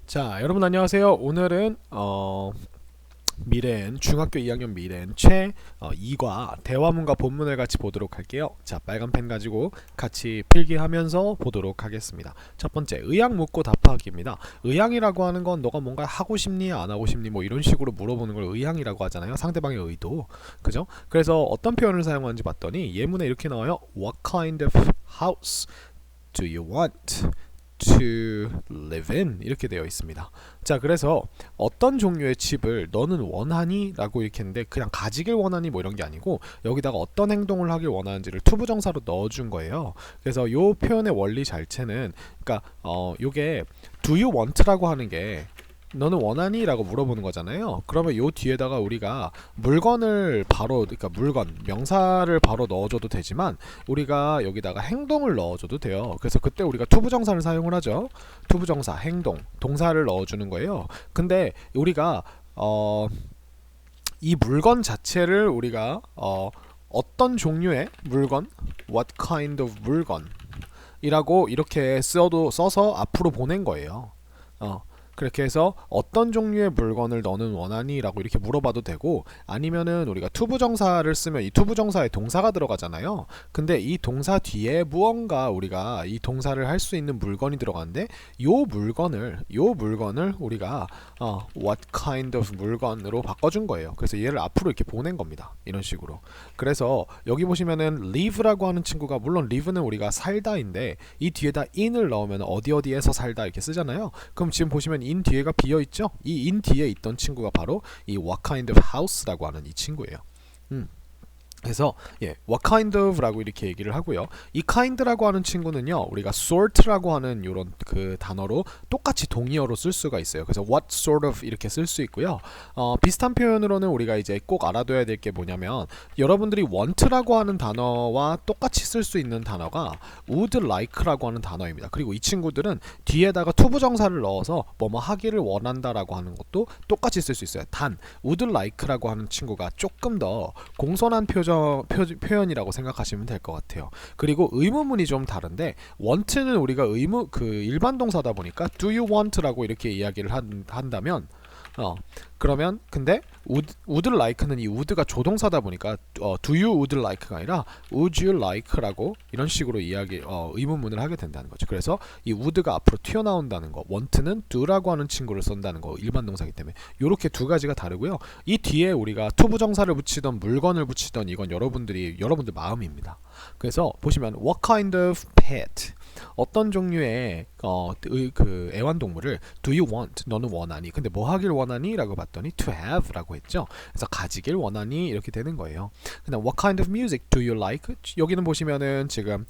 자, 여러분 안녕하세요. 오늘은 미래엔 중학교 2학년 미래엔 최 2과 대화문과 본문을 같이 보도록 할게요. 자, 빨간 펜 가지고 같이 필기하면서 보도록 하겠습니다. 첫 번째, 의향 묻고 답하기입니다. 의향이라고 하는 건 너가 뭔가 하고 싶니 안 하고 싶니 뭐 이런 식으로 물어보는 걸 의향이라고 하잖아요. 상대방의 의도. 그죠? 그래서 어떤 표현을 사용하는지 봤더니 예문에 이렇게 나와요. What kind of house do you want to live in? 이렇게 되어 있습니다. 자, 그래서 어떤 종류의 집을 너는 원하니? 라고 이렇게 했는데 그냥 가지길 원하니 뭐 이런 게 아니고 여기다가 어떤 행동을 하길 원하는지를 투부정사로 넣어준 거예요. 그래서 요 표현의 원리 자체는 그러니까 요게 do you want라고 하는 게 너는 원하니? 라고 물어보는 거잖아요. 그러면 요 뒤에다가 우리가 물건을 바로, 그러니까 물건, 명사를 바로 넣어줘도 되지만 우리가 여기다가 행동을 넣어줘도 돼요. 그래서 그때 우리가 투부정사를 사용을 하죠. 투부정사, 행동, 동사를 넣어주는 거예요. 근데 우리가 이 물건 자체를 우리가 어떤 종류의 물건, what kind of 물건 이라고 이렇게 써서 앞으로 보낸 거예요. 그렇게 해서 어떤 종류의 물건을 너는 원하니? 라고 이렇게 물어봐도 되고 아니면은 우리가 투부정사를 쓰면 이 투부정사에 동사가 들어가잖아요. 근데 이 동사 뒤에 무언가 우리가 이 동사를 할 수 있는 물건이 들어가는데 요 물건을 우리가 what kind of 물건으로 바꿔준 거예요. 그래서 얘를 앞으로 이렇게 보낸 겁니다. 이런 식으로. 그래서 여기 보시면은 live라고 하는 친구가 물론 live는 우리가 살다인데 이 뒤에다 in을 넣으면 어디에서 살다 이렇게 쓰잖아요. 그럼 지금 보시면 in 뒤에가 비어있죠? 이 in 뒤에 있던 친구가 바로 이 what kind of house라고 하는 이 친구예요. 그래서 what kind of라고 이렇게 얘기를 하고요. 이 kind라고 하는 친구는요, 우리가 sort라고 하는 이런 그 단어로 똑같이 동의어로 쓸 수가 있어요. 그래서 what sort of 이렇게 쓸 수 있고요. 비슷한 표현으로는 우리가 이제 꼭 알아둬야 될 게 뭐냐면 여러분들이 want라고 하는 단어와 똑같이 쓸 수 있는 단어가 would like라고 하는 단어입니다. 그리고 이 친구들은 뒤에다가 투부정사를 넣어서 뭐뭐 하기를 원한다라고 하는 것도 똑같이 쓸 수 있어요. 단 would like라고 하는 친구가 조금 더 공손한 표현이라고 생각하시면 될 것 같아요. 그리고 의문문이 좀 다른데 want는 우리가 일반 동사다 보니까 do you want라고 이렇게 이야기를 한다면 그러면 근데 would like는 이 would가 조동사다 보니까 do you would like가 아니라 would you like라고 이런 식으로 의문문을 하게 된다는 거죠. 그래서 이 would가 앞으로 튀어나온다는 거, want는 do라고 하는 친구를 쓴다는 거, 일반 동사이기 때문에 이렇게 두 가지가 다르고요. 이 뒤에 우리가 투부정사를 붙이던 물건을 붙이던 이건 여러분들 마음입니다. 그래서 보시면 what kind of pet 어떤 종류의 그 애완동물을 do you want 너는 원하니? 근데 뭐 하길 원하니? 라고 봤더니 to have 라고 했죠. 그래서 가지길 원하니? 이렇게 되는 거예요. 그다음 what kind of music do you like? 여기는 보시면은 지금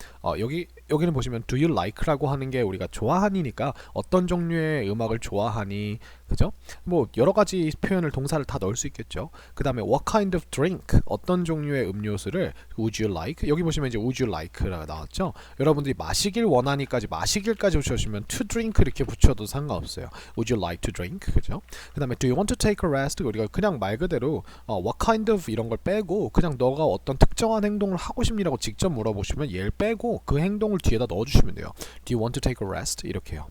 여기는 보시면 do you like 라고 하는 게 우리가 좋아하니니까 어떤 종류의 음악을 좋아하니? 그죠? 뭐 여러 가지 표현을 동사를 다 넣을 수 있겠죠. 그다음에 what kind of drink 어떤 종류의 음료수를 would you like? 여기 보시면 이제 would you like가 나왔죠. 여러분들이 마시길 원하니까지 마시길까지 붙여주시면 to drink 이렇게 붙여도 상관없어요. Would you like to drink? 그죠? 그 다음에 do you want to take a rest? 우리가 그냥 말 그대로 what kind of 이런 걸 빼고 그냥 너가 어떤 특정한 행동을 하고 싶니라고 직접 물어보시면 얘를 빼고 그 행동을 뒤에다 넣어주시면 돼요. Do you want to take a rest? 이렇게요.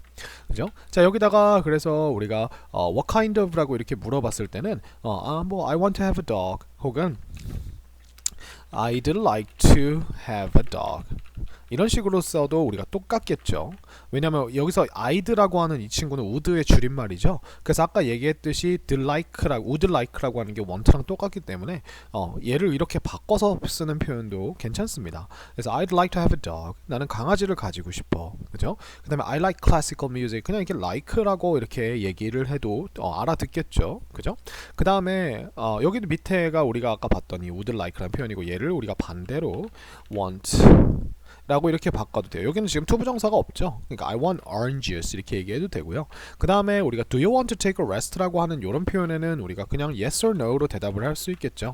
그죠? 자, 여기다가 그래서 우리가 what kind of라고 이렇게 물어봤을 때는 뭐 I want to have a dog 혹은 I'd like to have a dog 이런 식으로 써도 우리가 똑같겠죠. 왜냐면 여기서 I'd라고 하는 이 친구는 would의 줄임말이죠. 그래서 아까 얘기했듯이 would like라고 하는 게 want랑 똑같기 때문에 얘를 이렇게 바꿔서 쓰는 표현도 괜찮습니다. 그래서 I'd like to have a dog. 나는 강아지를 가지고 싶어. 그죠? 그 다음에 I like classical music. 그냥 이렇게 like라고 이렇게 얘기를 해도 알아듣겠죠. 그죠? 그 다음에 여기도 밑에가 우리가 아까 봤던 이 would like라는 표현이고 얘를 우리가 반대로 want 라고 이렇게 바꿔도 돼요. 여기는 지금 투부정사가 없죠. 그러니까 I want orange juice 이렇게 얘기해도 되고요. 그 다음에 우리가 do you want to take a rest라고 하는 이런 표현에는 우리가 그냥 yes or no로 대답을 할 수 있겠죠.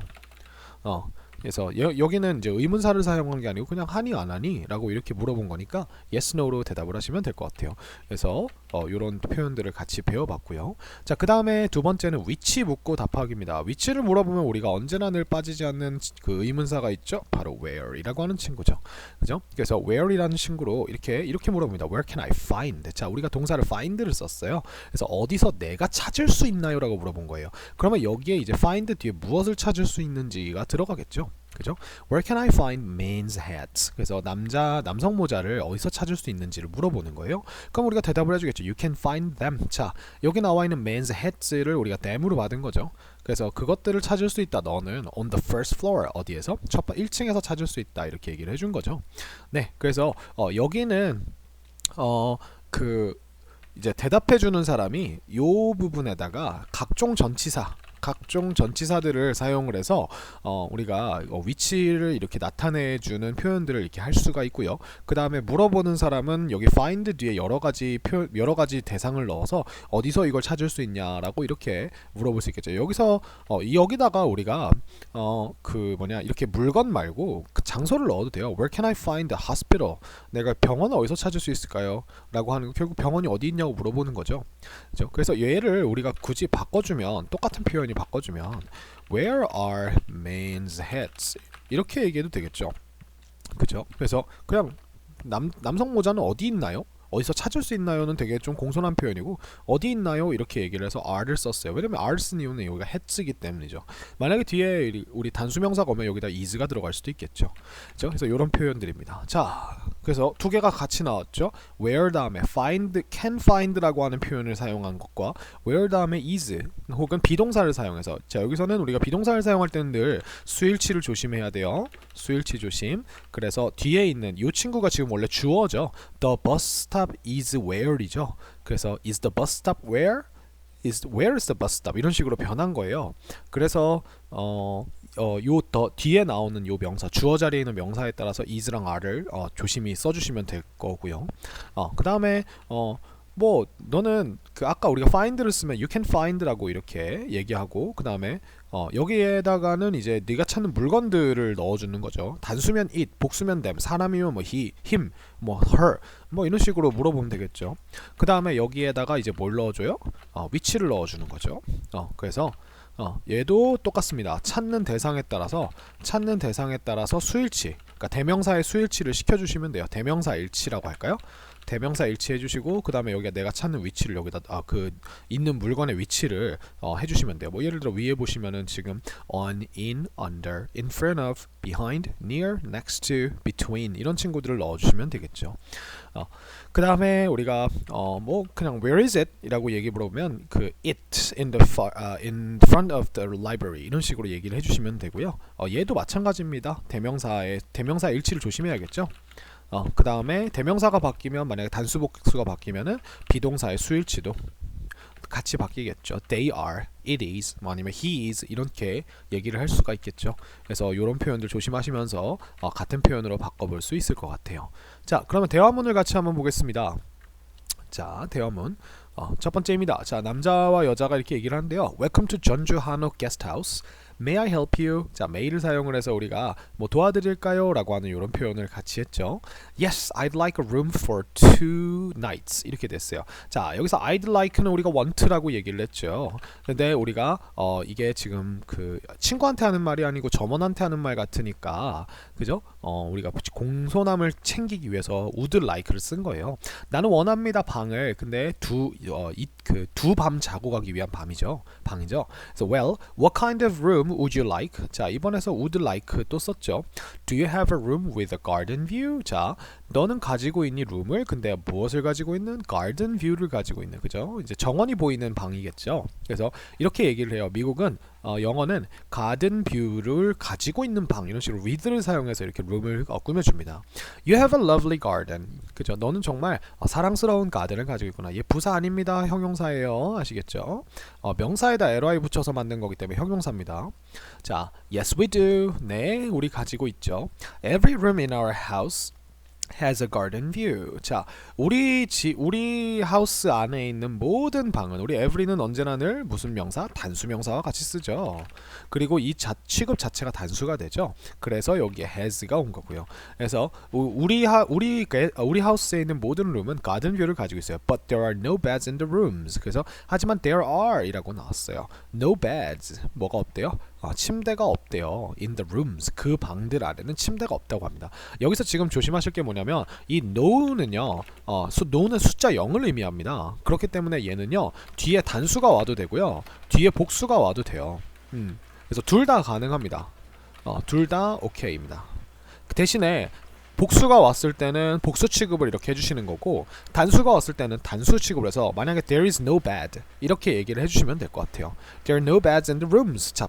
그래서 여기는 이제 의문사를 사용한 게 아니고 그냥 하니 안 하니 라고 이렇게 물어본 거니까 yes, no로 대답을 하시면 될 것 같아요. 그래서 이런 표현들을 같이 배워봤고요. 자, 그 다음에 두 번째는 위치 묻고 답하기입니다. 위치를 물어보면 우리가 언제나 늘 빠지지 않는 그 의문사가 있죠. 바로 where이라고 하는 친구죠. 그죠? 그래서 where이라는 친구로 이렇게 물어봅니다. Where can I find? 자, 우리가 동사를 find를 썼어요. 그래서 어디서 내가 찾을 수 있나요?라고 물어본 거예요. 그러면 여기에 이제 find 뒤에 무엇을 찾을 수 있는지가 들어가겠죠. 그죠? Where can I find men's hats? 그래서 남성 모자를 어디서 찾을 수 있는지를 물어보는 거예요. 그럼 우리가 대답을 해주겠죠. You can find them. 자, 여기 나와 있는 men's hats를 우리가 them으로 받은 거죠. 그래서 그것들을 찾을 수 있다. 너는 on the first floor 어디에서? 1층에서 찾을 수 있다. 이렇게 얘기를 해준 거죠. 네, 그래서 여기는 이제 대답해주는 사람이 요 부분에다가 각종 전치사들을 사용을 해서 우리가 위치를 이렇게 나타내주는 표현들을 이렇게 할 수가 있고요. 그 다음에 물어보는 사람은 여기 find 뒤에 여러 가지 대상을 넣어서 어디서 이걸 찾을 수 있냐라고 이렇게 물어볼 수 있겠죠. 여기다가 우리가 이렇게 물건 말고 그 장소를 넣어도 돼요. Where can I find a hospital? 내가 병원을 어디서 찾을 수 있을까요? 라고 하는 결국 병원이 어디 있냐고 물어보는 거죠. 그렇죠? 그래서 얘를 우리가 굳이 바꿔주면 똑같은 표현이 바꿔주면 Where are men's hats? 이렇게 얘기해도 되겠죠. 그죠? 그래서 그냥 남성 모자는 어디 있나요? 어디서 찾을 수 있나요는 되게 좀 공손한 표현이고 어디 있나요? 이렇게 얘기를 해서 are를 썼어요. 왜냐면 are를 쓴 이유는 여기가 has이기 때문이죠. 만약에 뒤에 우리 단수명사가 오면 여기다 is가 들어갈 수도 있겠죠. 그렇죠? 그래서 이런 표현들입니다. 자, 그래서 두 개가 같이 나왔죠. where 다음에 can find라고 하는 표현을 사용한 것과 where 다음에 is 혹은 비동사를 사용해서 자, 여기서는 우리가 비동사를 사용할 때는 늘 수일치를 조심해야 돼요. 수일치 조심. 그래서 뒤에 있는 이 친구가 지금 원래 주어죠. The bus stop is where이죠. 그래서 is the bus stop where? Where is the bus stop? 이런 식으로 변한 거예요. 그래서 더 뒤에 나오는 요 명사 주어 자리에 있는 명사에 따라서 is랑 are를 조심히 써주시면 될 거고요. 그 다음에 너는 아까 우리가 find를 쓰면 you can find라고 이렇게 얘기하고 그 다음에 여기에다가는 이제 네가 찾는 물건들을 넣어주는 거죠. 단수면 it, 복수면 them, 사람이면 he, him, her 이런 식으로 물어보면 되겠죠. 그 다음에 여기에다가 이제 뭘 넣어줘요? 위치를 넣어주는 거죠. 그래서 얘도 똑같습니다. 찾는 대상에 따라서 수일치, 그러니까 대명사의 수일치를 시켜주시면 돼요. 대명사 일치라고 할까요? 대명사 일치해 주시고 그 다음에 여기가 내가 찾는 위치를 여기다 있는 물건의 위치를 해주시면 돼요. 예를 들어 위에 보시면은 지금 on, in, under, in front of, behind, near, next to, between 이런 친구들을 넣어주시면 되겠죠. 그 다음에 우리가 그냥 where is it? 이라고 얘기 물어보면 it in front of the library 이런 식으로 얘기를 해주시면 되고요. 얘도 마찬가지입니다. 대명사 일치를 조심해야겠죠. 그 다음에 대명사가 바뀌면 만약에 단수복수가 바뀌면은 비동사의 수일치도 같이 바뀌겠죠. They are, it is, 아니면 he is 이렇게 얘기를 할 수가 있겠죠. 그래서 이런 표현들 조심하시면서 같은 표현으로 바꿔볼 수 있을 것 같아요. 자, 그러면 대화문을 같이 한번 보겠습니다. 자, 대화문 첫 번째입니다. 자, 남자와 여자가 이렇게 얘기를 하는데요. Welcome to 전주 한옥 게스트하우스. May I help you? 자, may를 사용을 해서 우리가 도와드릴까요? 라고 하는 이런 표현을 같이 했죠. Yes, I'd like a room for 2 nights. 이렇게 됐어요. 자, 여기서 I'd like는 우리가 want라고 얘기를 했죠. 근데 우리가 이게 지금 친구한테 하는 말이 아니고 점원한테 하는 말 같으니까 그죠? 우리가 공손함을 챙기기 위해서 would like를 쓴 거예요. 나는 원합니다 방을. 근데 두 밤 자고 가기 위한 방이죠. 그래서 well, what kind of room would you like? 자, 이번에서 would like 또 썼죠. Do you have a room with a garden view? 자, 너는 가지고 있니 룸을? 근데 무엇을 가지고 있는? garden view를 가지고 있는, 그죠? 이제 정원이 보이는 방이겠죠. 그래서 이렇게 얘기를 해요. 미국은 영어는 garden view를 가지고 있는 방 이런 식으로 with를 사용해서 이렇게 룸을 꾸며줍니다. You have a lovely garden. 그죠? 너는 정말 사랑스러운 가든을 가지고 있구나. 얘 부사 아닙니다. 형용사예요. 아시겠죠? 명사에다 ly 붙여서 만든 거기 때문에 형용사입니다. 자, yes we do. 네, 우리 가지고 있죠. Every room in our house has a garden view. 자, 우리 하우스 안에 있는 모든 방은 우리 every는 언제나 늘 무슨 명사? 단수 명사와 같이 쓰죠. 그리고 이 취급 자체가 단수가 되죠. 그래서 여기에 has가 온 거고요. 그래서 우리 하우스에 있는 모든 룸은 garden view를 가지고 있어요. But there are no beds in the rooms. 그래서 하지만 there are이라고 나왔어요. No beds. 뭐가 없대요? 침대가 없대요. In the rooms. 그 방들 안에는 침대가 없다고 합니다. 여기서 지금 조심하실 게 뭐냐면 이 no는요. no는 숫자 0을 의미합니다. 그렇기 때문에 얘는요. 뒤에 단수가 와도 되고요. 뒤에 복수가 와도 돼요. 그래서 둘 다 가능합니다. 둘 다 오케이입니다. 대신에 복수가 왔을 때는 복수 취급을 이렇게 해주시는 거고 단수가 왔을 때는 단수 취급을 해서 만약에 there is no bed 이렇게 얘기를 해주시면 될 것 같아요. There are no beds in the rooms. 자,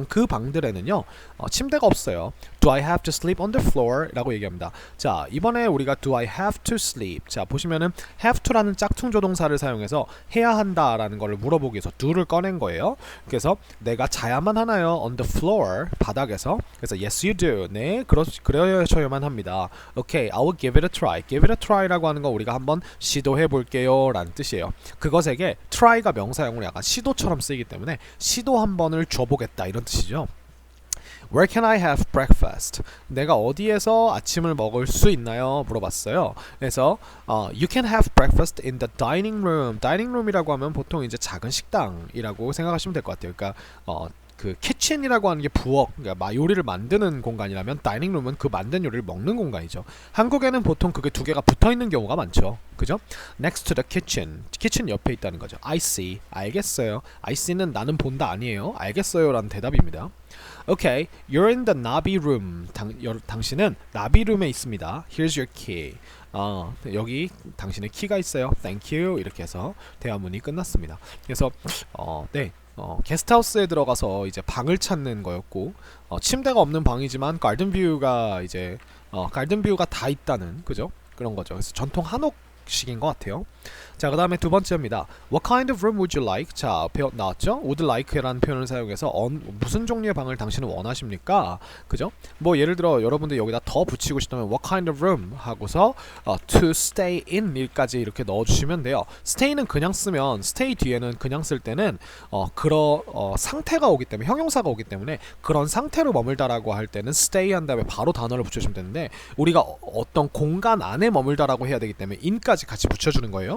그 방들에는요 침대가 없어요. Do I have to sleep on the floor? 라고 얘기합니다. 자, 이번에 우리가 do I have to sleep. 자, 보시면은 have to라는 짝퉁 조동사를 사용해서 해야 한다라는 걸 물어보기 위해서 do를 꺼낸 거예요. 그래서 내가 자야만 하나요? On the floor. 바닥에서. 그래서 yes you do. 네, 그러셔야만 합니다. Okay, I will give it a try. Give it a try라고 하는 거 우리가 한번 시도해 볼게요 라는 뜻이에요. 그것에게 try가 명사형으로 약간 시도처럼 쓰이기 때문에 시도 한 번을 줘보겠다 이런 뜻이죠. Where can I have breakfast? 내가 어디에서 아침을 먹을 수 있나요? 물어봤어요. 그래서 You can have breakfast in the dining room. dining room이라고 하면 보통 이제 작은 식당이라고 생각하시면 될 것 같아요. 그러니까 그 키친이라고 하는 게 부엌, 그러니까 요리를 만드는 공간이라면 다이닝룸은 그 만든 요리를 먹는 공간이죠. 한국에는 보통 그게 두 개가 붙어 있는 경우가 많죠. 그죠? Next to the kitchen. 키친 옆에 있다는 거죠. I see. 알겠어요. I see는 나는 본다 아니에요. 알겠어요라는 대답입니다. Okay, you're in the 나비 room. 당신은 나비 룸에 있습니다. Here's your key. 여기 당신의 키가 있어요. Thank you. 이렇게 해서 대화문이 끝났습니다. 그래서 네. 게스트하우스에 들어가서 이제 방을 찾는 거였고 침대가 없는 방이지만 가든뷰가 이제 가든뷰가 다 있다는 그죠? 그런 거죠. 그래서 전통 한옥식인 것 같아요. 자, 그 다음에 두 번째입니다. What kind of room would you like? 자, 나왔죠? Would like라는 표현을 사용해서 무슨 종류의 방을 당신은 원하십니까? 그죠? 뭐 예를 들어 여러분들 여기다 더 붙이고 싶다면 What kind of room? 하고서 to stay in 일까지 이렇게 넣어주시면 돼요. stay는 그냥 쓰면 stay 뒤에는 그냥 쓸 때는 그런 상태가 오기 때문에 형용사가 오기 때문에 그런 상태로 머물다라고 할 때는 stay 한 다음에 바로 단어를 붙여주면 되는데 우리가 어떤 공간 안에 머물다라고 해야 되기 때문에 in까지 같이 붙여주는 거예요.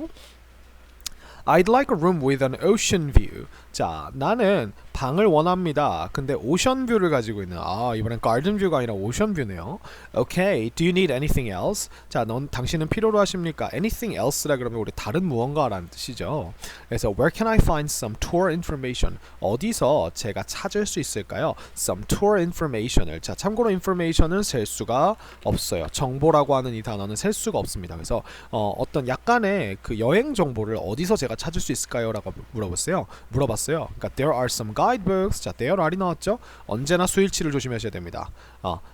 I'd like a room with an ocean view. 자, 나는 방을 원합니다. 근데 오션 뷰를 가지고 있는 이번엔 garden view가 아니라 오션 뷰네요. Okay, do you need anything else? 자, 당신은 필요로 하십니까? Anything else라 그러면 우리 다른 무언가라는 뜻이죠. 그래서 where can I find some tour information? 어디서 제가 찾을 수 있을까요? Some tour information을. 자, 참고로 information은 셀 수가 없어요. 정보라고 하는 이 단어는 셀 수가 없습니다. 그래서 어떤 약간의 그 여행 정보를 어디서 제가 찾을 수 있을까요? 라고 물어봤어요. 그러니까 there are some guidebooks. 자, there are이 나왔죠? 언제나 수일치를 조심하셔야 됩니다.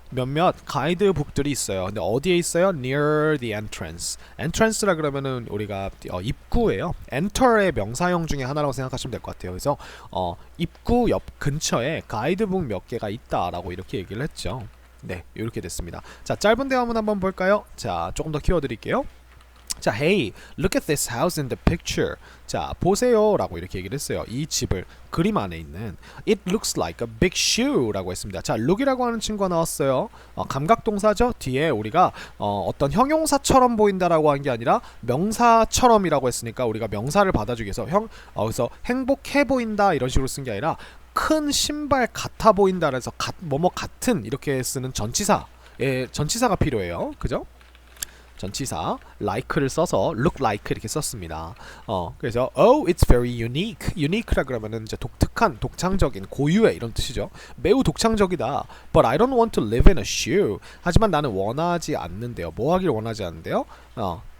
몇몇 가이드북들이 있어요. 근데 어디에 있어요? Near the entrance. entrance라 그러면은 우리가 입구예요. enter의 명사형 중에 하나라고 생각하시면 될 것 같아요. 그래서 입구 옆 근처에 가이드북 몇 개가 있다라고 이렇게 얘기를 했죠. 네, 이렇게 됐습니다. 자, 짧은 대화문 한번 볼까요? 자, 조금 더 키워드릴게요. 자, hey, look at this house in the picture. 자, 보세요 라고 이렇게 얘기를 했어요. 이 집을 그림 안에 있는 It looks like a big shoe 라고 했습니다. 자, look이라고 하는 친구가 나왔어요. 감각동사죠. 뒤에 우리가 어떤 형용사처럼 보인다라고 한 게 아니라 명사처럼이라고 했으니까 우리가 명사를 받아주기 위해서 그래서 행복해 보인다 이런 식으로 쓴 게 아니라 큰 신발 같아 보인다 그래서 뭐뭐 같은 이렇게 쓰는 전치사가 필요해요. 그죠? 전치사 like를 써서 look like 이렇게 썼습니다. 그래서 it's very unique. unique라 그러면은 이제 독특한, 독창적인, 고유의 이런 뜻이죠. 매우 독창적이다. But I don't want to live in a shoe. 하지만 나는 원하지 않는데요. 뭐 하길 원하지 않는데요?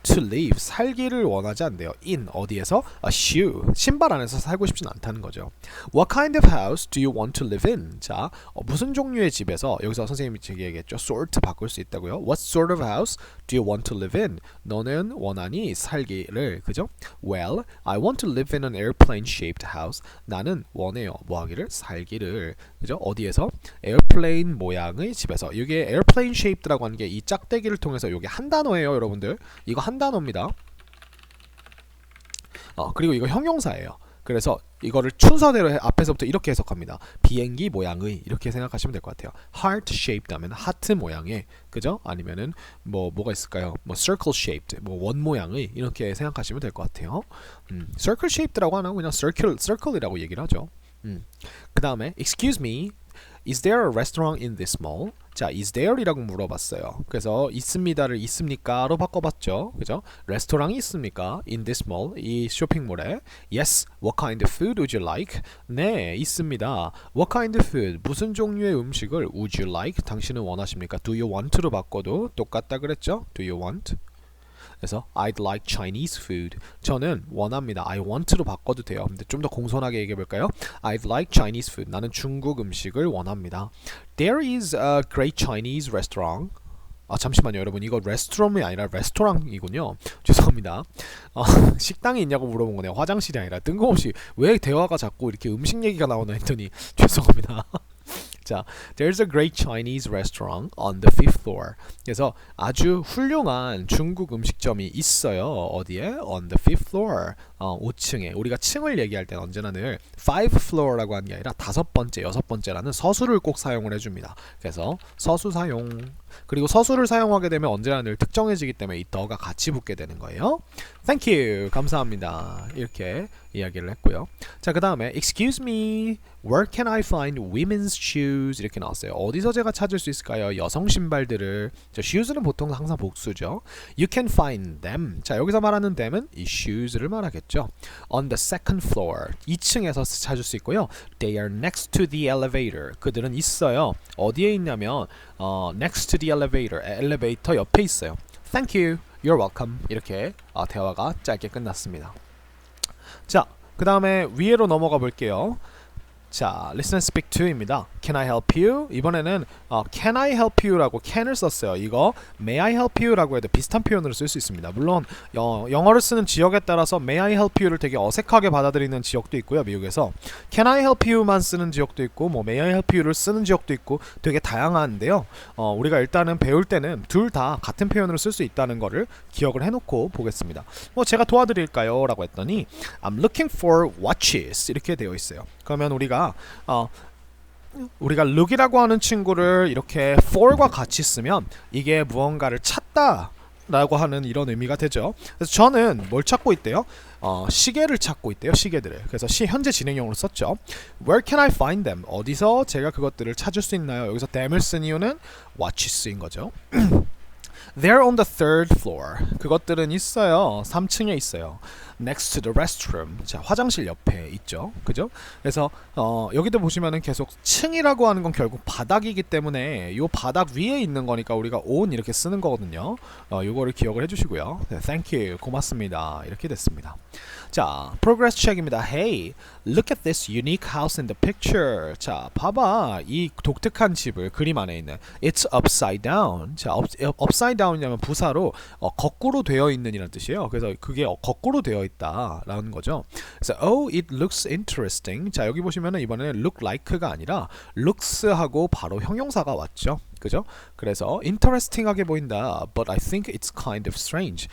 to live 살기를 원하지 않대요. in 어디에서? a shoe 신발 안에서 살고 싶진 않다는 거죠. What kind of house do you want to live in? 자, 무슨 종류의 집에서 여기서 선생님이 얘기했죠. sort 바꿀 수 있다고요. What sort of house do you want to live in? 너는 원하니 살기를 그죠? Well, I want to live in an airplane-shaped house. 나는 원해요. 뭐하기를? 살기를 그죠? 어디에서? 에어플레인 모양의 집에서. 이게 airplane-shaped라고 하는 게 이 짝대기를 통해서 이게 한 단어예요, 여러분들. 이거 한 단어입니다. 그리고 이거 형용사예요. 그래서 이거를 순서대로 앞에서부터 이렇게 해석합니다. 비행기 모양의 이렇게 생각하시면 될 것 같아요. heart shaped 하면 하트 모양의 그죠? 아니면은 뭐가 있을까요? 뭐 circle shaped 뭐 원 모양의 이렇게 생각하시면 될 것 같아요. circle shaped라고 하나 그냥 circle이라고 얘기를 하죠. 그 다음에 excuse me, is there a restaurant in this mall? 자, is there이라고 물어봤어요. 그래서 있습니다를 있습니까로 바꿔봤죠. 그죠? 레스토랑이 있습니까? in this mall 이 쇼핑몰에. Yes. What kind of food would you like? 네, 있습니다. What kind of food? 무슨 종류의 음식을 would you like? 당신은 원하십니까? Do you want로 바꿔도 똑같다 그랬죠? Do you want? 그래서 I'd like Chinese food. 저는 원합니다. I want로 바꿔도 돼요. 근데 좀 더 공손하게 얘기해 볼까요? I'd like Chinese food. 나는 중국 음식을 원합니다. There is a great Chinese restaurant. 잠시만요, 여러분. 이거 레스토랑이 아니라 레스토랑이군요. 죄송합니다. 식당이 있냐고 물어본 거네요. 화장실이 아니라 뜬금없이 왜 대화가 자꾸 이렇게 음식 얘기가 나오나 했더니 죄송합니다. 자, there's a great Chinese restaurant on the fifth floor. 그래서 아주 훌륭한 중국 음식점이 있어요. 어디에? On the fifth floor. 5층에. 우리가 층을 얘기할 때는 언제나 늘 five floor라고 하는 게 아니라 다섯 번째, 여섯 번째라는 서술을 꼭 사용을 해줍니다. 그래서 서수 사용. 그리고 서술을 사용하게 되면 언제나 늘 특정해지기 때문에 이 더가 같이 붙게 되는 거예요. Thank you. 감사합니다. 이렇게 이야기를 했고요. 자, 그 다음에 excuse me, where can I find women's shoes? 이렇게 나왔어요. 어디서 제가 찾을 수 있을까요? 여성 신발들을. 자, shoes는 보통 항상 복수죠. You can find them. 자, 여기서 말하는 them은 이 shoes를 말하겠죠. On the second floor. 2층에서 찾을 수 있고요. They are next to the elevator. 그들은 있어요. 어디에 있냐면 next to the elevator. 엘리베이터 옆에 있어요. Thank you. You're welcome. 이렇게 대화가 짧게 끝났습니다. 자, 그 다음에 위로 넘어가 볼게요. 자, listen and speak to입니다. Can I help you? 이번에는 can I help you라고 can을 썼어요. 이거 may I help you라고 해도 비슷한 표현으로 쓸 수 있습니다. 물론 영어를 쓰는 지역에 따라서 may I help you를 되게 어색하게 받아들이는 지역도 있고요. 미국에서 can I help you만 쓰는 지역도 있고 뭐 may I help you를 쓰는 지역도 있고 되게 다양한데요. 우리가 일단은 배울 때는 둘 다 같은 표현으로 쓸 수 있다는 거를 기억을 해놓고 보겠습니다. 제가 도와드릴까요? 라고 했더니 I'm looking for watches 이렇게 되어 있어요. 그러면 우리가 look이라고 하는 친구를 이렇게 for과 같이 쓰면 이게 무언가를 찾다 라고 하는 이런 의미가 되죠. 그래서 저는 뭘 찾고 있대요? 시계를 찾고 있대요. 시계들을. 그래서 현재 진행형으로 썼죠. Where can I find them? 어디서 제가 그것들을 찾을 수 있나요? 여기서 them을 쓴 이유는 watches인 거죠. They're on the third floor. 그것들은 있어요. 3층에 있어요. Next to the restroom. 자, 화장실 옆에 있죠. 그죠? 그래서 여기도 보시면은 계속 층이라고 하는 건 결국 바닥이기 때문에 요 바닥 위에 있는 거니까 우리가 on 이렇게 쓰는 거거든요. 요거를 기억을 해주시고요. 네, thank you. 고맙습니다. 이렇게 됐습니다. 자, progress check입니다. Hey, look at this unique house in the picture. 자, 봐봐. 이 독특한 집을 그림 안에 있는. It's upside down. 자, upside down이냐면 부사로 거꾸로 되어 있는 이란 뜻이에요. 그래서 그게 거꾸로 되어 있다라는 거죠. 그래서 oh, it looks interesting. 자, 여기 보시면은 이번에는 look like가 아니라 looks하고 바로 형용사가 왔죠. 그죠? 그래서 interesting하게 보인다. But I think it's kind of strange.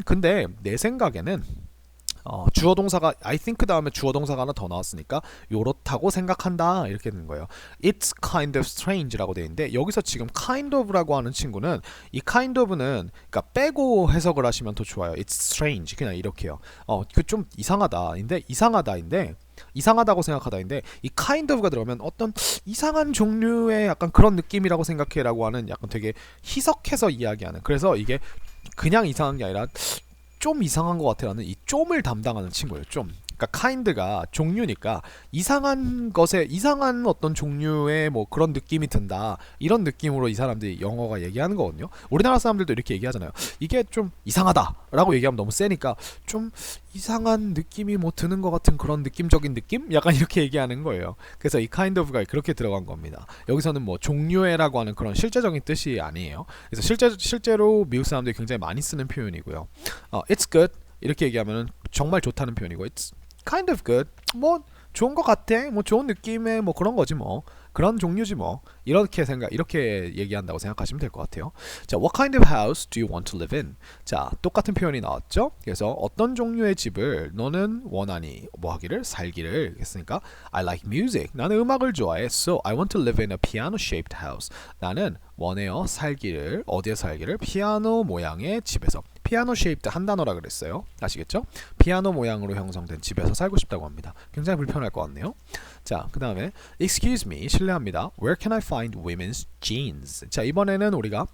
근데 내 생각에는 주어 동사가 I think 다음에 주어 동사가 하나 더 나왔으니까 요렇다고 생각한다 이렇게 되는 거예요. It's kind of strange라고 되어 있는데 여기서 지금 kind of라고 하는 친구는 이 kind of는 그러니까 빼고 해석을 하시면 더 좋아요. It's strange 그냥 이렇게요. 그 좀 이상하다인데 이상하다고 생각하다인데 이 kind of가 들어오면 어떤 이상한 종류의 약간 그런 느낌이라고 생각해라고 하는 약간 되게 희석해서 이야기하는 그래서 이게 그냥 이상한 게 아니라 좀 이상한 것 같아라는 이 좀을 담당하는 친구예요. 좀. 그러니까 kind가 종류니까 이상한 것에 이상한 어떤 종류의 뭐 그런 느낌이 든다. 이런 느낌으로 이 사람들이 영어가 얘기하는 거거든요. 우리나라 사람들도 이렇게 얘기하잖아요. 이게 좀 이상하다라고 얘기하면 너무 세니까 좀 이상한 느낌이 뭐 드는 것 같은 그런 느낌적인 느낌? 약간 이렇게 얘기하는 거예요. 그래서 이 kind of가 그렇게 들어간 겁니다. 여기서는 뭐 종류의라고 하는 그런 실제적인 뜻이 아니에요. 그래서 실제로 미국 사람들이 굉장히 많이 쓰는 표현이고요. It's good 이렇게 얘기하면 정말 좋다는 표현이고 It's kind of good 뭐 좋은 것 같아 뭐 좋은 느낌의 뭐 그런 거지 뭐 그런 종류지 뭐 이렇게 얘기한다고 생각하시면 될 것 같아요. 자, what kind of house do you want to live in? 자, 똑같은 표현이 나왔죠. 그래서 어떤 종류의 집을 너는 원하니 뭐 하기를 살기를 했으니까 I like music 나는 음악을 좋아해 so I want to live in a piano shaped house 나는 원해요 살기를 어디에 살기를 피아노 모양의 집에서 피아노 shaped 한 단어라 그랬어요. 아시겠죠? 피아노 모양으로 형성된 집에서 살고 싶다고 합니다. 굉장히 불편할 것 같네요. 자, 그 다음에 Excuse me, 실례합니다. Where can I find women's jeans? 자, 이번에는 우리가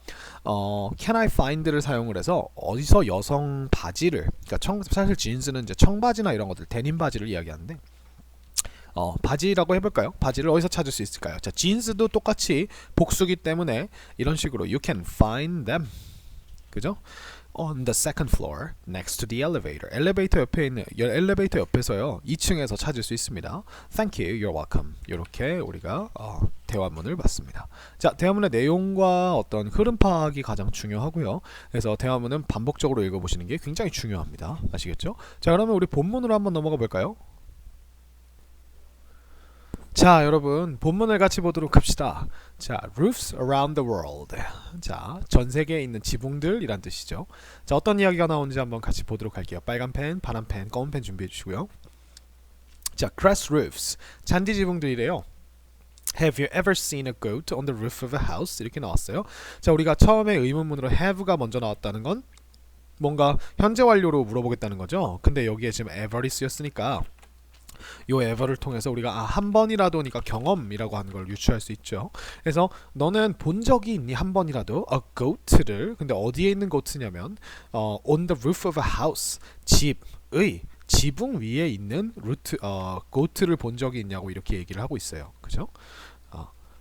can I find를 사용을 해서 어디서 여성 바지를 그러니까 사실 jeans는 이제 청바지나 이런 것들 데님 바지를 이야기하는데 바지라고 해볼까요? 바지를 어디서 찾을 수 있을까요? 자, jeans도 똑같이 복수기 때문에 이런 식으로 you can find them 그죠? On the second floor, next to the elevator. 엘리베이터 옆에 있는 엘리베이터 옆에서요. 2층에서 찾을 수 있습니다. Thank you, you're welcome. 이렇게 우리가 대화문을 봤습니다. 자, 대화문의 내용과 어떤 흐름 파악이 가장 중요하고요. 그래서 대화문은 반복적으로 읽어보시는 게 굉장히 중요합니다. 아시겠죠? 자, 그러면 우리 본문으로 한번 넘어가 볼까요? 자, 여러분 본문을 같이 보도록 합시다. 자, roofs around the world. 자, 전 세계에 있는 지붕들이란 뜻이죠. 자, 어떤 이야기가 나오는지 한번 같이 보도록 할게요. 빨간 펜, 파란 펜, 검은 펜 준비해 주시고요. 자, grass roofs. 잔디 지붕들이래요. Have you ever seen a goat on the roof of a house? 이렇게 나왔어요. 자, 우리가 처음에 의문문으로 have가 먼저 나왔다는 건 뭔가 현재 완료로 물어보겠다는 거죠. 근데 여기에 지금 ever이 쓰였으니까 요 ever를 통해서 우리가 한 번이라도니까 경험이라고 하는 걸 유추할 수 있죠. 그래서 너는 본 적이 있니 한 번이라도 a goat를 근데 어디에 있는 goat냐면 on the roof of a house 집의 지붕 위에 있는 goat를 본 적이 있냐고 이렇게 얘기를 하고 있어요. 그죠?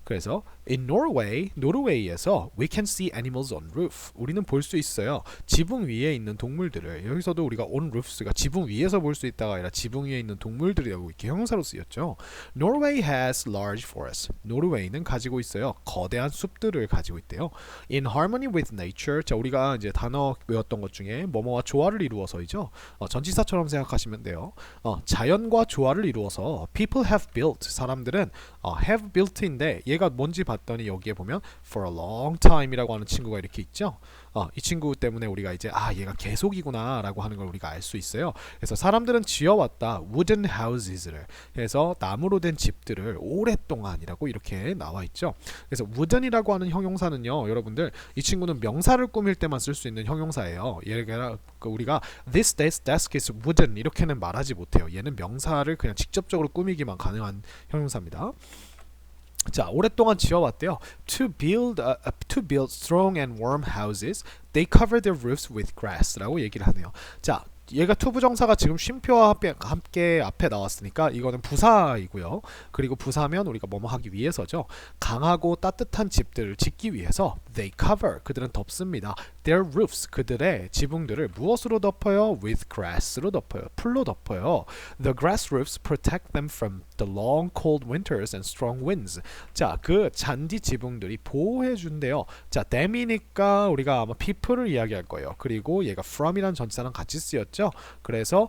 그래서 in Norway, 노르웨이에서 we can see animals on roof. 우리는 볼 수 있어요. 지붕 위에 있는 동물들을. 여기서도 우리가 on roofs가 지붕 위에서 볼 수 있다가 아니라 지붕 위에 있는 동물들이라고 이렇게 형용사로 쓰였죠. Norway has large forests. 노르웨이는 가지고 있어요. 거대한 숲들을 가지고 있대요. In harmony with nature. 자, 우리가 이제 단어 외웠던 것 중에 뭐뭐와 조화를 이루어서이죠. 전치사처럼 생각하시면 돼요. 자연과 조화를 이루어서 people have built. 사람들은 have built인데 얘가 뭔지 봤더니 여기에 보면 for a long time이라고 하는 친구가 이렇게 있죠. 이 친구 때문에 우리가 이제 얘가 계속이구나 라고 하는 걸 우리가 알 수 있어요. 그래서 사람들은 지어왔다 wooden houses를 해서 나무로 된 집들을 오랫동안이라고 이렇게 나와 있죠. 그래서 wooden이라고 하는 형용사는요, 여러분들 이 친구는 명사를 꾸밀 때만 쓸 수 있는 형용사예요. 예를 들어 우리가 this desk is wooden 이렇게는 말하지 못해요. 얘는 명사를 그냥 직접적으로 꾸미기만 가능한 형용사입니다. 자, 오랫동안 지어왔대요. To build strong and warm houses, they cover their roofs with grass라고 얘기를 하네요. 자, 얘가 투부정사가 지금 쉼표와 함께 앞에 나왔으니까 이거는 부사이고요. 그리고 부사면 우리가 뭐뭐 하기 위해서죠. 강하고 따뜻한 집들을 짓기 위해서 they cover 그들은 덮습니다. Their roofs 그들의 지붕들을 무엇으로 덮어요? With grass로 덮어요. 풀로 덮어요. The grass roofs protect them from the long cold winters and strong winds. 자, 그 잔디 지붕들이 보호해 준대요. 자, them이니까 우리가 아마 people을 이야기할 거예요. 그리고 얘가 from이란 전치사랑 같이 쓰였죠. 그래서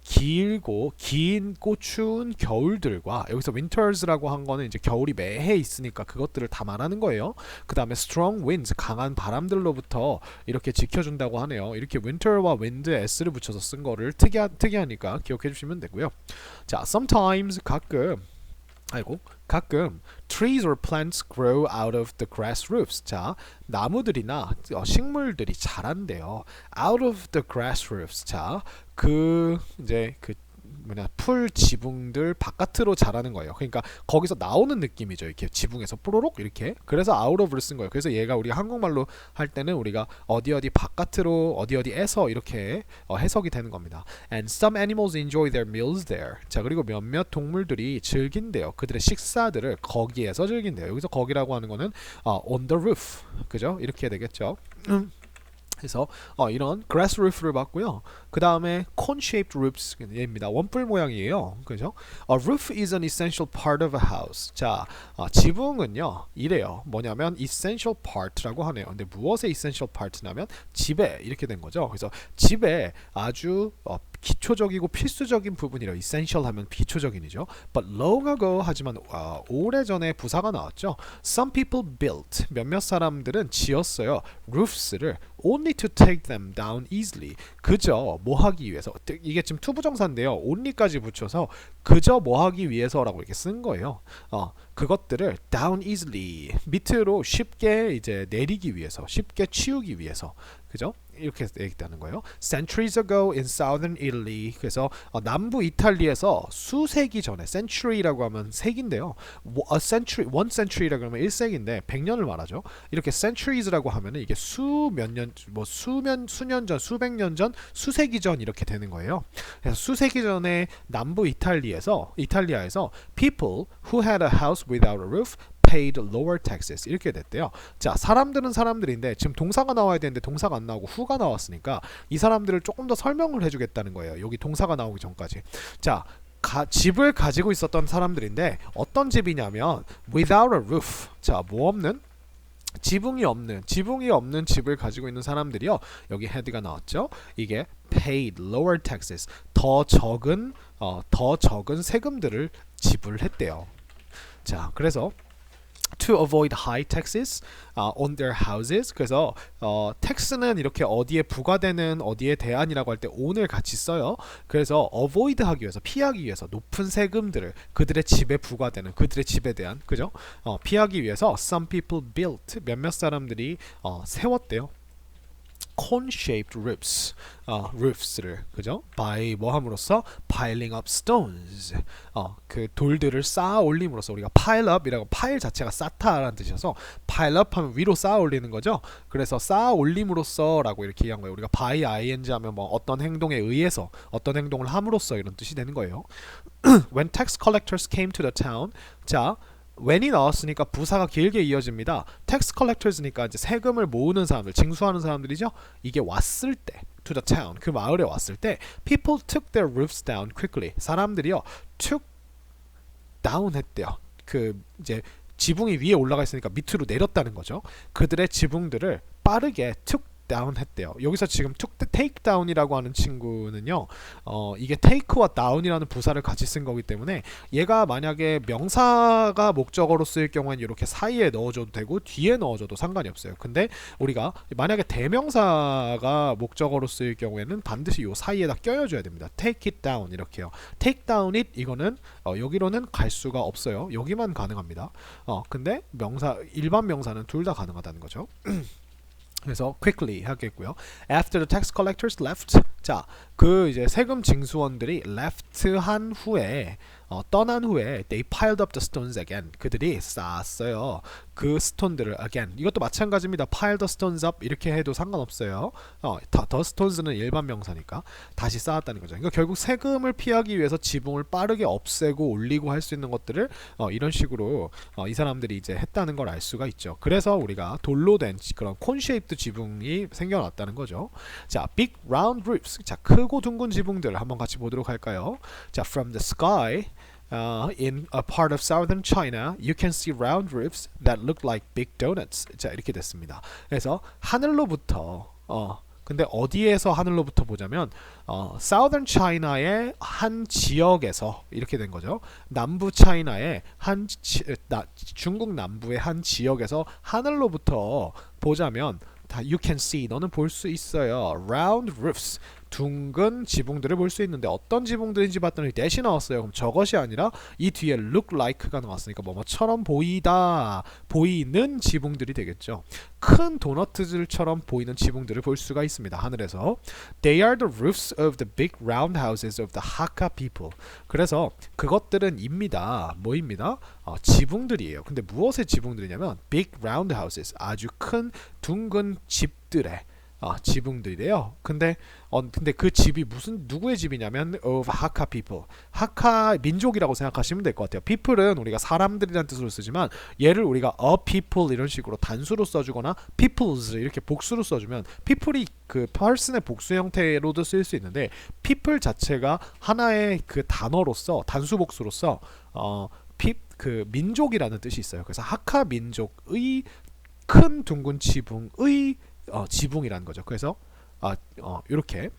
길고 긴고 추운 겨울들과 여기서 winters라고 한 거는 이제 겨울이 매해 있으니까 그것들을 다 말하는 거예요. 그 다음에 strong winds 강한 바람들로부터 이렇게 지켜준다고 하네요. 이렇게 winter와 wind s를 붙여서 쓴 거를 특이하니까 기억해 주시면 되고요. 자, sometimes 가끔 trees or plants grow out of the grass roofs. 자, 나무들이나 식물들이 자란대요. Out of the grass roofs. 자, 이제 뭐냐 풀 지붕들 바깥으로 자라는 거예요. 그러니까 거기서 나오는 느낌이죠. 이렇게 지붕에서 뽀로록 이렇게. 그래서 out of를 쓴 거예요. 그래서 얘가 우리가 한국말로 할 때는 우리가 어디 어디 바깥으로 어디 어디에서 이렇게 해석이 되는 겁니다. And some animals enjoy their meals there. 자, 그리고 몇몇 동물들이 즐긴대요. 그들의 식사들을 거기에서 즐긴대요. 여기서 거기라고 하는 거는 on the roof. 그죠? 이렇게 되겠죠. 그래서 이런 grass roof를 봤고요. 그 다음에 cone-shaped roofs입니다. 원뿔 모양이에요. 그죠? A roof is an essential part of a house. 자, 지붕은요 이래요. 뭐냐면 essential part라고 하네요. 근데 무엇의 essential part냐면 집에 이렇게 된 거죠. 그래서 집에 아주 기초적이고 필수적인 부분이래요. essential 하면 기초적인이죠. But long ago 하지만 오래전에 부사가 나왔죠. Some people built 몇몇 사람들은 지었어요. roofs를 only to take them down easily. 그저 뭐 하기 위해서. 이게 지금 투부정사인데요. only까지 붙여서 그저 뭐 하기 위해서라고 이렇게 쓴 거예요. 그것들을 down easily 밑으로 쉽게 이제 내리기 위해서, 쉽게 치우기 위해서. 그죠? 이렇게 얘기하는 거예요. Centuries ago in southern Italy. 그래서 남부 이탈리아에서 수세기 전에 century라고 하면 세기인데요. A century, one century라고 하면 1세기인데 100년을 말하죠. 이렇게 centuries라고 하면은 이게 수몇 년, 뭐 수년 전, 수백 년 전, 수세기 전 이렇게 되는 거예요. 그래서 수세기 전에 남부 이탈리아에서 people who had a house without a roof paid lower taxes 이렇게 됐대요. 자, 사람들은 사람들인데 지금 동사가 나와야 되는데 동사가 안 나오고 who가 나왔으니까 이 사람들을 조금 더 설명을 해주겠다는 거예요. 여기 동사가 나오기 전까지. 자, 집을 가지고 있었던 사람들인데 어떤 집이냐면 without a roof. 자, 뭐 없는? 지붕이 없는 집을 가지고 있는 사람들이요. 여기 헤드가 나왔죠. 이게 paid lower taxes 더 적은 세금들을 지불했대요. 자, 그래서 to avoid high taxes on their houses. 그래서 tax는 이렇게 어디에 부과되는 어디에 대한이라고 할 때 on을 같이 써요. 그래서 avoid 하기 위해서 피하기 위해서 높은 세금들을 그들의 집에 부과되는 그들의 집에 대한 그죠? 피하기 위해서 some people built 몇몇 사람들이 세웠대요. cone-shaped roofs를 그죠? by 뭐 함으로써 piling up stones 그 돌들을 쌓아 올림으로써 우리가 pile up이라고 파일 자체가 쌓다라는 뜻이어서 pile up 하면 위로 쌓아 올리는 거죠. 그래서 쌓아 올림으로써라고 이렇게 얘기한 거예요. 우리가 by ing 하면 뭐 어떤 행동에 의해서 어떤 행동을 함으로써 이런 뜻이 되는 거예요. When tax collectors came to the town. 자, when이 나왔으니까 부사가 길게 이어집니다. tax collectors니까 이제 세금을 모으는 사람들, 징수하는 사람들이죠. 이게 왔을 때, to the town, 그 마을에 왔을 때, people took their roofs down quickly. 사람들이요, took down 했대요. 그 이제 지붕이 위에 올라가 있으니까 밑으로 내렸다는 거죠. 그들의 지붕들을 빠르게 took down 했대요. 여기서 지금 take down이라고 하는 친구는요. 이게 take와 down이라는 부사를 같이 쓴 거기 때문에 얘가 만약에 명사가 목적어로 쓰일 경우에는 이렇게 사이에 넣어줘도 되고 뒤에 넣어줘도 상관이 없어요. 근데 우리가 만약에 대명사가 목적어로 쓰일 경우에는 반드시 요 사이에다 껴줘야 됩니다. take it down 이렇게요. take down it 이거는 여기로는 갈 수가 없어요. 여기만 가능합니다. 근데 일반 명사는 둘 다 가능하다는 거죠. 그래서 quickly 하겠고요. After the tax collectors left. 자, 그 이제 세금 징수원들이 left 한 후에 떠난 후에 they piled up the stones again. 그들이 쌓았어요. 그 스톤들을 again. 이것도 마찬가지입니다. pile the stones up 이렇게 해도 상관없어요. the stones는 일반 명사니까 다시 쌓았다는 거죠. 그러니까 결국 세금을 피하기 위해서 지붕을 빠르게 없애고 올리고 할 수 있는 것들을 이런 식으로 이 사람들이 이제 했다는 걸 알 수가 있죠. 그래서 우리가 돌로 된 그런 콘쉐이프드 지붕이 생겨났다는 거죠. 자, big round roofs. 자, 크고 둥근 지붕들 한번 같이 보도록 할까요? 자, from the sky. In a part of southern China, you can see round roofs that look like big donuts. 자, 이렇게 됐습니다. 그래서 하늘로부터 근데 어디에서 하늘로부터 보자면 Southern China의 한 지역에서 이렇게 된 거죠. 남부 차이나의 중국 남부의 한 지역에서 하늘로부터 보자면 you can see 너는 볼 수 있어요. round roofs 둥근 지붕들을 볼 수 있는데 어떤 지붕들인지 봤더니 that이 나왔어요. 그럼 저것이 아니라 이 뒤에 look like가 나왔으니까 뭐뭐처럼 보이다, 보이는 지붕들이 되겠죠. 큰 도너트들처럼 보이는 지붕들을 볼 수가 있습니다. 하늘에서. They are the roofs of the big round houses of the Hakka people. 그래서 그것들은 입니다. 뭐입니다? 지붕들이에요. 근데 무엇의 지붕들이냐면 big round houses, 아주 큰 둥근 집들의 지붕들이래요. 근데 그 집이 무슨 누구의 집이냐면 of Hakka people. 하카 민족이라고 생각하시면 될 것 같아요. people은 우리가 사람들이란 뜻으로 쓰지만 얘를 우리가 a people 이런 식으로 단수로 써주거나 peoples 이렇게 복수로 써주면 people이 그 person의 복수 형태로도 쓸 수 있는데 people 자체가 하나의 그 단어로서 단수 복수로서 그 민족이라는 뜻이 있어요. 그래서 하카 민족의 큰 둥근 지붕의 지붕이라는 거죠. 그래서 이렇게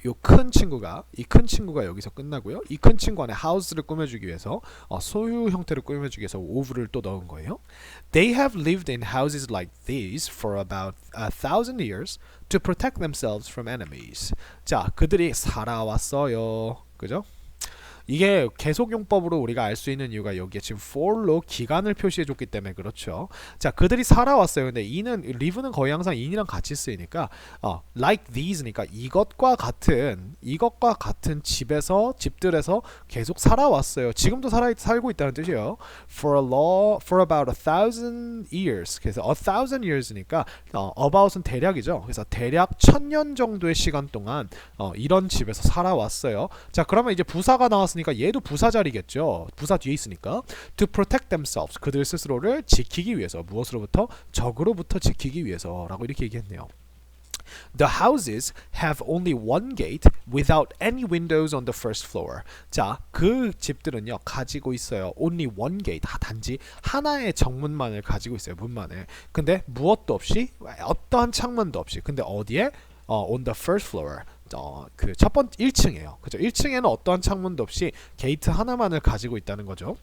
요 큰 친구가 이 큰 친구가 여기서 끝나고요. 이 큰 친구 안에 house를 꾸며주기 위해서 소유 형태를 꾸며주기 위해서 over를 또 넣은 거예요. They have lived in houses like these for about 1,000 years to protect themselves from enemies. 자, 그들이 살아왔어요. 그죠? 이게 계속용법으로 우리가 알 수 있는 이유가 여기에 지금 for로 기간을 표시해줬기 때문에 그렇죠. 자, 그들이 살아왔어요. 근데 이는 live는 거의 항상 in이랑 같이 쓰이니까 like these니까 이것과 같은 집들에서 계속 살아왔어요. 지금도 살고 있다는 뜻이에요. For about 1,000 years. 그래서 1,000 years니까 about은 대략이죠. 그래서 대략 1,000년 정도의 시간 동안 이런 집에서 살아왔어요. 자, 그러면 이제 부사가 나왔으니까 얘도 부사 자리겠죠. 부사 뒤에 있으니까 to protect themselves, 그들 스스로를 지키기 위해서, 무엇으로부터? 적으로부터 지키기 위해서라고 이렇게 얘기했네요. The houses have only one gate without any windows on the first floor. 자, 그 집들은요 가지고 있어요. only one gate, 단지 하나의 정문만을 가지고 있어요. 문만을. 근데 무엇도 없이, 어떠한 창문도 없이. 근데 어디에? On the first floor. 그 첫 번째 1층이에요. 그죠? 1층에는 어떠한 창문도 없이 게이트 하나만을 가지고 있다는 거죠.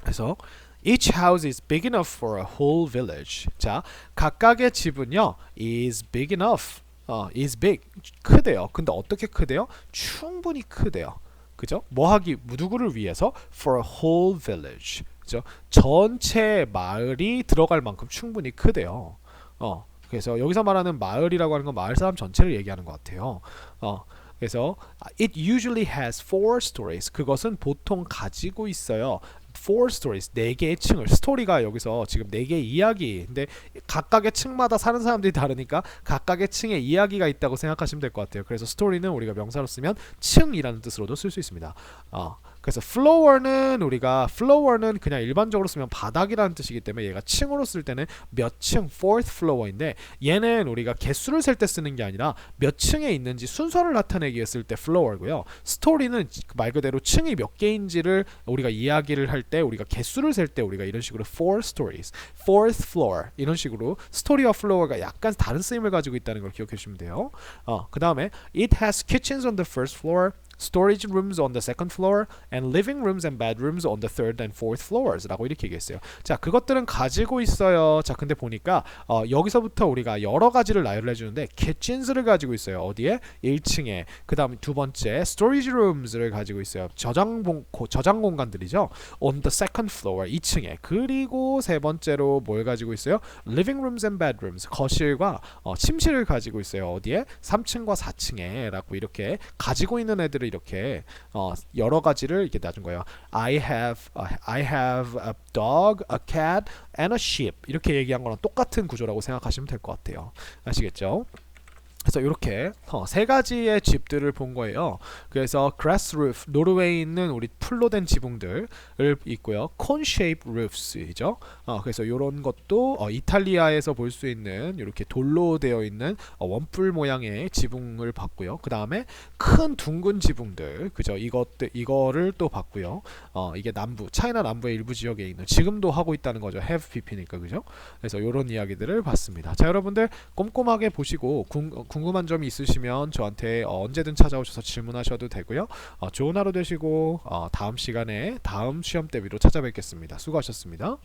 그래서 each house is big enough for a whole village. 자, 각각의 집은요 is big enough. is big. 크대요. 근데 어떻게 크대요? 충분히 크대요. 그죠? 누구를 위해서? For a whole village. 그죠? 전체 마을이 들어갈 만큼 충분히 크대요. 그래서 여기서 말하는 마을이라고 하는 건 마을 사람 전체를 얘기하는 것 같아요. 그래서 it usually has 4 stories. 그것은 보통 가지고 있어요. 4 stories, 4개의 층을. 스토리가 여기서 지금 4개의 이야기. 근데 각각의 층마다 사는 사람들이 다르니까 각각의 층에 이야기가 있다고 생각하시면 될 것 같아요. 그래서 스토리는 우리가 명사로 쓰면 층이라는 뜻으로도 쓸 수 있습니다. 그래서 floor는 그냥 일반적으로 쓰면 바닥이라는 뜻이기 때문에 얘가 층으로 쓸 때는 몇 층, fourth floor인데 얘는 우리가 개수를 셀 때 쓰는 게 아니라 몇 층에 있는지 순서를 나타내기 위해 쓸 때 floor고요. 스토리는 말 그대로 층이 몇 개인지를 우리가 이야기를 할 때 우리가 개수를 셀 때 우리가 이런 식으로 four stories, fourth floor 이런 식으로 스토리와 floor가 약간 다른 쓰임을 가지고 있다는 걸 기억해 주시면 돼요. 그 다음에 it has kitchens on the first floor, storage rooms on the second floor, and living rooms and bedrooms on the third and fourth floors 라고 이렇게 얘기했어요. 자, 그것들은 가지고 있어요. 자, 근데 보니까 여기서부터 우리가 여러 가지를 나열을 해주는데 kitchens를 가지고 있어요. 어디에? 1층에. 그 다음 두 번째 storage rooms를 가지고 있어요. 저장 공간들이죠. on the second floor 2층에. 그리고 세 번째로 뭘 가지고 있어요? living rooms and bedrooms 거실과 침실을 가지고 있어요. 어디에? 3층과 4층에 라고 이렇게 가지고 있는 애들을 이렇게 여러 가지를 이렇게 놔준 거예요. I have a dog, a cat, and a sheep 이렇게 얘기한 거랑 똑같은 구조라고 생각하시면 될 것 같아요. 아시겠죠? 그래서 이렇게 세 가지의 집들을 본 거예요. 그래서 grass roof, 노르웨이에 있는 우리 풀로 된 지붕들을 있고요. cone shaped roofs이죠. 그래서 이런 것도 이탈리아에서 볼 수 있는 이렇게 돌로 되어 있는 원뿔 모양의 지붕을 봤고요. 그 다음에 큰 둥근 지붕들, 그죠? 이거를 또 봤고요. 이게 차이나 남부의 일부 지역에 있는, 지금도 하고 있다는 거죠. have pp니까, 그죠? 그래서 이런 이야기들을 봤습니다. 자, 여러분들 꼼꼼하게 보시고 궁금한 점이 있으시면 저한테 언제든 찾아오셔서 질문하셔도 되고요. 좋은 하루 되시고 다음 시간에 다음 시험 대비로 찾아뵙겠습니다. 수고하셨습니다.